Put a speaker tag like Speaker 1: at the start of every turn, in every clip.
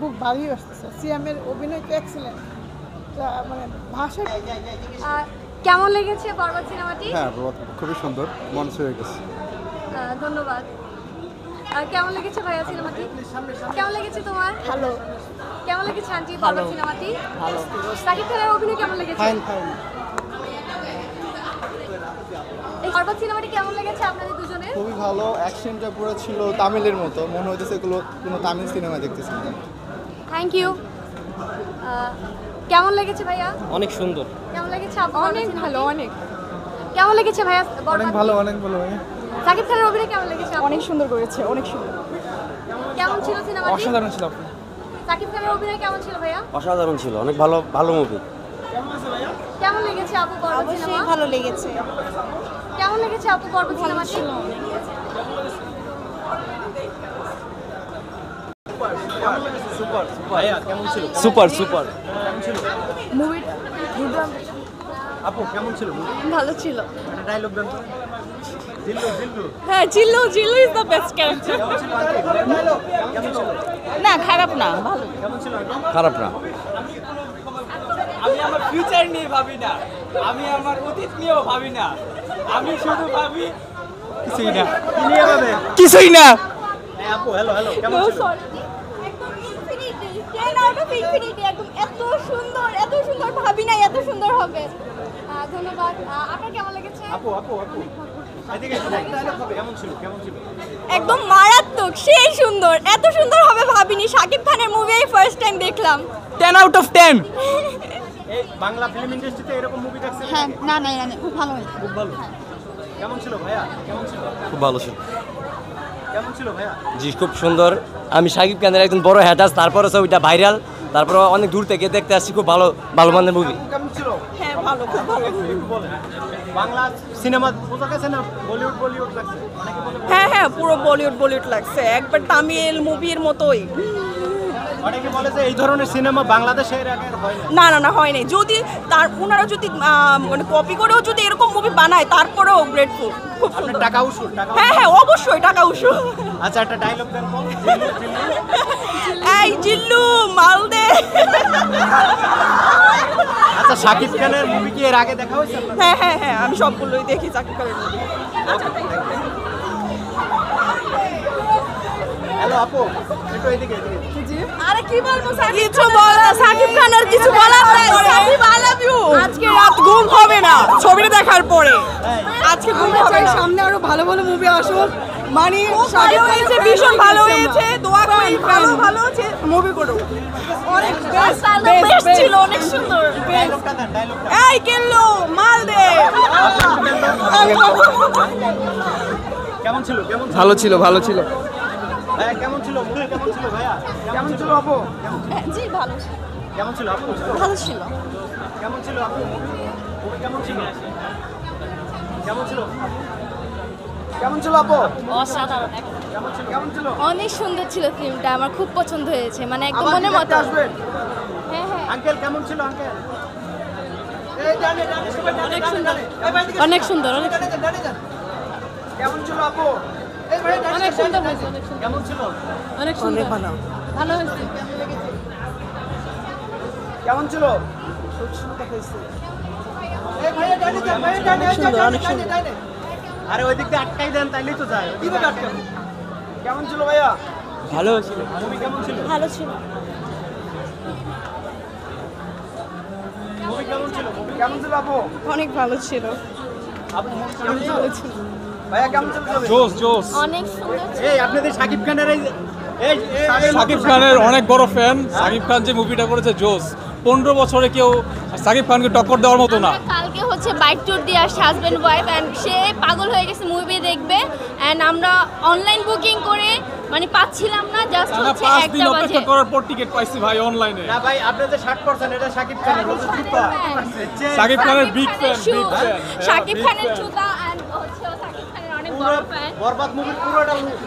Speaker 1: বুক ভালোই আসতেছে। সিয়ামের অভিনয় তো এক্সেলেন্ট, মানে ভাষা।
Speaker 2: কেমন লেগেছে বরবাদ সিনেমাটি?
Speaker 3: হ্যাঁ, খুবই সুন্দর, মন ছুঁয়ে গেছে।
Speaker 2: ধন্যবাদ। কেমন লেগেছে ভাইয়া সিনেমাটি? কেমন লেগেছে তোমার?
Speaker 1: ভালো।
Speaker 2: কেমন লেগেছে আন্টি বরবাদ সিনেমাটি? ভালো। সাকিব খানের অভিনয় কেমন লেগেছে?
Speaker 3: Fine fine.
Speaker 2: এই বরবাদ সিনেমাটি কেমন লেগেছে আপনাদের দুজনের?
Speaker 3: খুবই ভালো, অ্যাকশনটা পুরো ছিল তামিলের মতো, মনে হইতেছে এগুলো কোনো তামিল সিনেমা দেখতেছি।
Speaker 2: Thank you. কেমন লেগেছে ভাইয়া?
Speaker 4: অনেক সুন্দর।
Speaker 2: কেমন লেগেছে আপু?
Speaker 1: অনেক ভালো, অনেক।
Speaker 2: কেমন লেগেছে ভাইয়া?
Speaker 3: অনেক ভালো, অনেক ভালো ভাই।
Speaker 2: সাকিব খানের অভিনয় কেমন লেগেছে?
Speaker 1: অনেক সুন্দর করেছে, অনেক সুন্দর।
Speaker 2: কেমন ছিল সিনেমাটি?
Speaker 3: অসাধারণ ছিল।
Speaker 2: সাকিব খানের অভিনয় কেমন ছিল ভাইয়া?
Speaker 4: অসাধারণ ছিল, অনেক ভালো ভালো মুভি।
Speaker 2: কেমন লেগেছে আপু বরবাদ সিনেমা?
Speaker 1: ভালো লেগেছে।
Speaker 2: কেমন লেগেছে আপু বরবাদ সিনেমাটি?
Speaker 4: Super super.
Speaker 2: মুভি
Speaker 5: আপু কেমন ছিল?
Speaker 1: ভালো ছিল।
Speaker 5: ডায়লগ দেন তো। জিল্লু জিল্লু
Speaker 1: হ্যাঁ, জিল্লু ইজ দ্য বেস্ট ক্যারেক্টার।
Speaker 5: কেমন ছিল?
Speaker 1: না, খারাপ না, ভালো।
Speaker 5: কেমন ছিল?
Speaker 4: খারাপ না।
Speaker 6: আমি আমার ফিউচার নিয়ে ভাবি না, আমি আমার অতীত নিয়েও ভাবি না, আমি শুধু ভাবি কিছুই না,
Speaker 5: নিয়ে যাবে।
Speaker 6: কিছুই না।
Speaker 5: হ্যাঁ আপু, হ্যালো হ্যালো, কেমন ছিল?
Speaker 7: একদম ইনফিনিটি, 10 আউট অফ ইনফিনিটি, একদম এত সুন্দর ভাবি নাই এত সুন্দর হবে।
Speaker 2: ধন্যবাদ। আপনার কেমন লেগেছে?
Speaker 5: আপু আপু আপু এদিকে একটু ডায়লগ হবে। কেমন ছিল? কেমন ছিল?
Speaker 7: একদম মারাত্মক, সেই সুন্দর, এত সুন্দর হবে ভাবিনি। শাকিব খানের মুভি এই ফার্স্ট টাইম দেখলাম।
Speaker 6: 10 আউট অফ 10।
Speaker 5: এই বাংলা ফিল্ম ইন্ডাস্ট্রিতে এরকম মুভি দেখছেন?
Speaker 7: হ্যাঁ, না খুব ভালো হয়েছে।
Speaker 5: খুব ভালো। কেমন ছিল ভাইয়া? কেমন ছিল?
Speaker 4: খুব ভালো ছিল।
Speaker 5: কেমন ছিল ভাইয়া?
Speaker 4: জি, খুব সুন্দর। আমি সাকিব খানের একজন বড় হ্যাটাস, তারপরে ছবিটা ভাইরাল, তারপরে অনেক দূর থেকে দেখতে আসছি। খুব ভালো ভালো মানের মুভি।
Speaker 5: কেমন ছিল?
Speaker 1: হ্যাঁ, ভালো, খুব ভালো।
Speaker 5: একটু বলেন। বাংলা সিনেমা বোঝা গেছে না? বলিউড লাগছে অনেকে বলে।
Speaker 1: হ্যাঁ, পুরো বলিউড লাগছে, একবার তামিল মুভির মতোই।
Speaker 5: অনেকে বলে যে এই ধরনের সিনেমা বাংলাদেশে এর আগে হয় না।
Speaker 1: না, হয় নাই। যদি ওনারা যদি মানে কপি করেও যদি এরকম মুভি বানায়, তারপরেও গ্রেটফুল। খুব
Speaker 5: আপনার
Speaker 1: সুন্দর।
Speaker 5: টাকা উসুল টাকা।
Speaker 1: হ্যাঁ, অবশ্যই টাকা উসু।
Speaker 5: আচ্ছা, একটা ডায়লগ দেন তো।
Speaker 1: এই জিল্লু মাল দে।
Speaker 5: আচ্ছা, শাকিব খানের মুভি কি এর আগে দেখা হয়েছে আপনার?
Speaker 1: হ্যাঁ, আমি সবগুলোই দেখি শাকিব খানের মুভি।
Speaker 5: হ্যালো আপু, একটু এদিকে।
Speaker 1: আরে কি বলবো, কিছু বল না, শাকিব খানের কিছু বলার নাই। Shakib, I love you. আজকে রাত ঘুম হবে না ছবিটা দেখার পরে। আজকে ঘুম হবে না। সামনে আরো ভালো মুভি আসুক। মানে শাকিব হয়েছে, ভীষণ ভালো হয়েছে। দোয়া করি ভালো হচ্ছে মুভি করো। অনেক বেস্ট ছিল, অনেক সুন্দর।
Speaker 5: ডায়লগটা দেন, ডায়লগটা।
Speaker 1: এই কেল্লো মাল দে।
Speaker 5: কেমন ছিল? কেমন ছিল?
Speaker 6: ভালো ছিল, ভালো ছিল।
Speaker 5: ভাইয়া কেমন ছিল? মুভি কেমন ছিল ভাইয়া? কেমন ছিল আপু?
Speaker 7: জি ভালো,
Speaker 5: কেমন ছিল আপু?
Speaker 7: ভালো ছিল।
Speaker 5: কেমন ছিল আপু? মুভি কেমন ছিল? কেমন ছিল? কেমন ছিল আপু?
Speaker 7: অসাধারণ,
Speaker 5: কেমন ছিল?
Speaker 7: অনেক সুন্দর ছিল ফিল্মটা, আমার খুব পছন্দ হয়েছে, মানে একদম
Speaker 5: আবার
Speaker 7: মনের
Speaker 5: কি দেখতে
Speaker 7: মতো।
Speaker 5: আসবেন?
Speaker 7: হ্যাঁ,
Speaker 5: আঙ্কেল কেমন ছিল আঙ্কেল?
Speaker 7: অনেক সুন্দর।
Speaker 5: কেমন ছিল আপু?
Speaker 7: অনেক সুন্দর।
Speaker 5: কেমন ছিল?
Speaker 7: অনেক সুন্দর, ভালো হয়েছে।
Speaker 5: কেমন ছিল? আরে ওই দিক দিয়ে আটকাই দেন, তাইলেই তো যায়। কেমন ছিল ভাইয়া?
Speaker 6: ভালো ছিল।
Speaker 5: মুভি কেমন ছিল?
Speaker 7: ভালো ছিল।
Speaker 5: মুভি কেমন ছিল? মুভি কেমন ছিল আপু?
Speaker 1: অনেক ভালো ছিল।
Speaker 5: আপু মুভি কেমন ছিল? ভাইয়া কেমন ছিল?
Speaker 6: জোস।
Speaker 7: অনেক সুন্দর।
Speaker 5: এই আপনাদের শাকিব খানের এই
Speaker 6: সাকিব খানের অনেক বড় ফ্যান। সাকিব খান যে মুভিটা করেছে জোস। 15 বছরে কেউ সাকিব খানকে টক্কর দেওয়ার মতো না।
Speaker 7: কালকে হচ্ছে বাইক ট্যুর দিয়ে আসছে হাজব্যান্ড ওয়াইফ, অ্যান্ড সে পাগল হয়ে গেছে মুভি দেখবে, অ্যান্ড আমরা অনলাইন বুকিং করে মানে পাচ্ছিলাম না, জাস্ট হচ্ছে
Speaker 6: 5 দিন
Speaker 7: 1টা
Speaker 6: অপেক্ষা
Speaker 7: বাজে।
Speaker 6: করার পর টিকিট পাইছি ভাই অনলাইনে।
Speaker 5: না ভাই, আপনি যে শার্ট পরছেন এটা শাকিব খানের, ওটা জুতা।
Speaker 6: সাকিব খানের big fan,
Speaker 7: shoe,
Speaker 6: big fan.
Speaker 7: Shakib খানের জুতা, অ্যান্ড হচ্ছে ও শাকিব খানের অনেক বড় ফ্যান।
Speaker 5: বরবাদ মুভির পুরোটা লুক।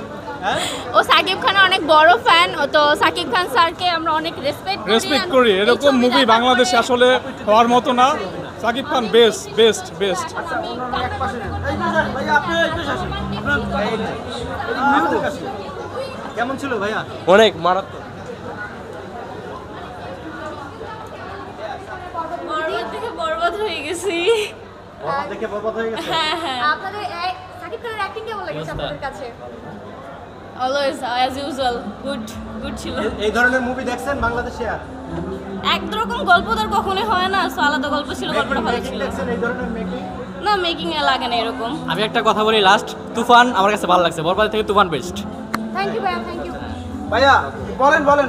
Speaker 5: হ্যাঁ,
Speaker 7: ও সাকিব খানের অনেক বড় ফ্যান, তো সাকিব খান স্যারকে আমরা অনেক রেসপেক্ট
Speaker 6: করি। এরকম মুভি বাংলাদেশে আসলে হওয়ার মতো না। সাকিব খান বেস্ট।
Speaker 5: কেমন ছিল ভাইয়া?
Speaker 4: অনেক মারাত্মক।
Speaker 7: হয়ে গেছি।
Speaker 5: বরবাদ দেখে বরবাদ হয়ে গেছে।
Speaker 7: হ্যাঁ হ্যাঁ,
Speaker 2: আপনাদের সাকিব খানের অ্যাক্টিং কেমন লেগেছে আপনাদের কাছে?
Speaker 7: Always as usual good good ছিল।
Speaker 5: এই ধরনের মুভি দেখছেন বাংলাদেশে আর
Speaker 7: একরকম গল্প তো আর কখনোই হয় না, সো আলাদা গল্প ছিল, গল্পটা ভালো
Speaker 5: মেকিং
Speaker 7: ছিল।
Speaker 5: দেখছেন এই ধরনের মেকিং?
Speaker 7: না মেকিং এ লাগে না এরকম।
Speaker 8: আমি একটা কথা বলি লাস্ট, তুফান আমার কাছে ভালো লাগছে, বরবাদ থেকে তুফান বেস্ট।
Speaker 2: থ্যাংক ইউ ভাইয়া, থ্যাংক ইউ।
Speaker 5: ভাইয়া বলেন